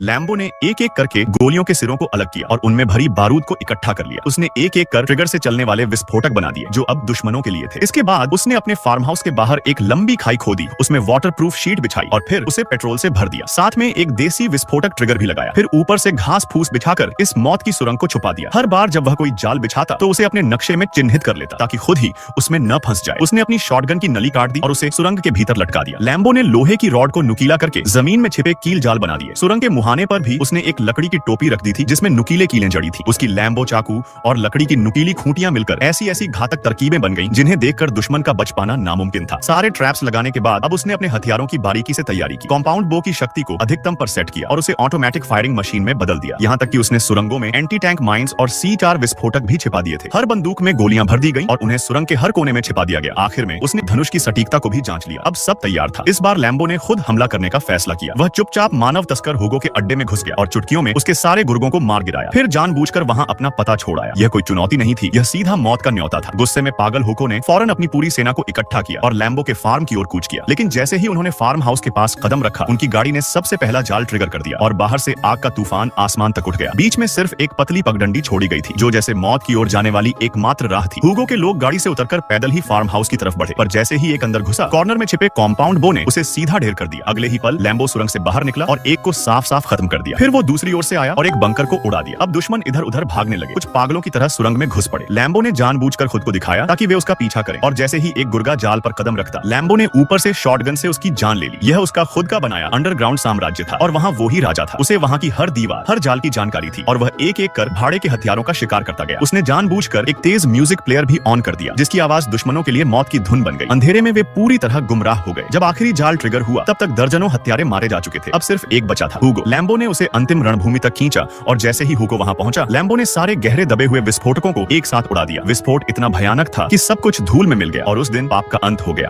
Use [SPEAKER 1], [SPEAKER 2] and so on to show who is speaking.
[SPEAKER 1] Lambo ने एक एक करके गोलियों के सिरों को अलग किया और उनमें भरी बारूद को इकट्ठा कर लिया। उसने एक एक कर ट्रिगर से चलने वाले विस्फोटक बना दिए जो अब दुश्मनों के लिए थे। इसके बाद उसने अपने फार्म हाउस के बाहर एक लंबी खाई खोदी, उसमें वाटरप्रूफ शीट बिछाई और फिर उसे पेट्रोल से भर दिया। साथ में एक देसी विस्फोटक ट्रिगर भी लगाया। फिर ऊपर से घास फूस बिछाकर इस मौत की सुरंग को छुपा दिया। हर बार जब वह कोई जाल बिछाता तो उसे अपने नक्शे में चिन्हित कर लेता ताकि खुद ही उसमें न फंस जाए। उसने अपनी शॉटगन की नली काट दी और उसे सुरंग के भीतर लटका दिया। लैम्बो ने लोहे की रॉड को नुकीला करके जमीन में छिपे कील जाल बना दिए। सुरंग के मुहाने पर भी उसने एक लकड़ी की टोपी रख दी थी जिसमें नुकीले कीलें जड़ी थी। उसकी लैम्बो चाकू और लकड़ी की नुकीली खूंटियां मिलकर ऐसी ऐसी घातक तरकीबें बन गईं जिन्हें देखकर दुश्मन का बच पाना नामुमकिन था। सारे ट्रैप्स लगाने के बाद अब उसने अपने हथियारों की बारीकी से तैयारी की, कंपाउंड बो की शक्ति को अधिकतम पर सेट किया और उसे ऑटोमेटिक फायरिंग मशीन में बदल दिया। यहाँ तक कि उसने सुरंगों में एंटी टैंक माइंस और C4 विस्फोटक भी छिपा दिए थे। हर बंदूक में गोलियां भर दी गई और उन्हें सुरंग के हर कोने में छिपा दिया गया। आखिर में उसने धनुष की सटीकता को भी जांच लिया। अब सब तैयार था। इस बार लैम्बो ने खुद हमला करने का फैसला किया। वह चुपचाप मानव तस्कर हुगो के अड्डे में घुस गया और चुटकियों में उसके सारे गुर्गों को मार गिराया। फिर जानबूझकर वहां अपना पता छोड़ आया। यह कोई चुनौती नहीं थी, यह सीधा मौत का न्योता था। गुस्से में पागल हुगो ने फौरन अपनी पूरी सेना को इकट्ठा किया और लैम्बो के फार्म की ओर कूच किया। लेकिन जैसे ही उन्होंने फार्म हाउस के पास कदम रखा, उनकी गाड़ी ने सबसे पहला जाल ट्रिगर कर दिया और बाहर से आग का तूफान आसमान तक उठ गया। बीच में सिर्फ एक पतली पगडंडी छोड़ी गई थी जो जैसे मौत की ओर जाने वाली एकमात्र राह थी। हुगो के लोग गाड़ी से उतरकर पैदल ही फार्म हाउस की तरफ बढ़े, पर जैसे ही एक अंदर घुसा, कॉर्नर में छिपे कंपाउंड बो ने उसे सीधा ढेर कर दिया। अगले ही पल लैम्बो सुरंग से बाहर निकला और एक को साफ साफ खत्म कर दिया। फिर वो दूसरी ओर से आया और एक बंकर को उड़ा दिया। अब दुश्मन इधर उधर भागने लगे, कुछ पागलों की तरह सुरंग में घुस पड़े। लैम्बो ने जानबूझकर खुद को दिखाया ताकि वे उसका पीछा करें और जैसे ही एक गुर्गा जाल पर कदम रखता, लैम्बो ने ऊपर से शॉटगन से उसकी जान ले ली। यह उसका खुद का बनाया अंडरग्राउंड साम्राज्य था और वहाँ वो ही राजा था। उसे वहाँ की हर दीवार, हर जाल की जानकारी थी और वह एक एक कर भाड़े के हथियारों का शिकार करता गया। उसने जानबूझकर एक तेज म्यूजिक प्लेयर भी ऑन कर दिया जिसकी आवाज दुश्मनों के लिए मौत की धुन बन गई। अंधेरे में वे पूरी तरह गुमराह हो गए। जब आखिरी जाल ट्रिगर हुआ तब तक दर्जनों हत्यारे मारे जा चुके थे। अब सिर्फ एक बचा था, हुगो। लैम्बो ने उसे अंतिम रणभूमि तक खींचा और जैसे ही हुगो वहां पहुंचा, लैम्बो ने सारे गहरे दबे हुए विस्फोटकों को एक साथ उड़ा दिया। विस्फोट इतना भयानक था कि सब कुछ धूल में मिल गया और उस दिन पाप का अंत हो गया।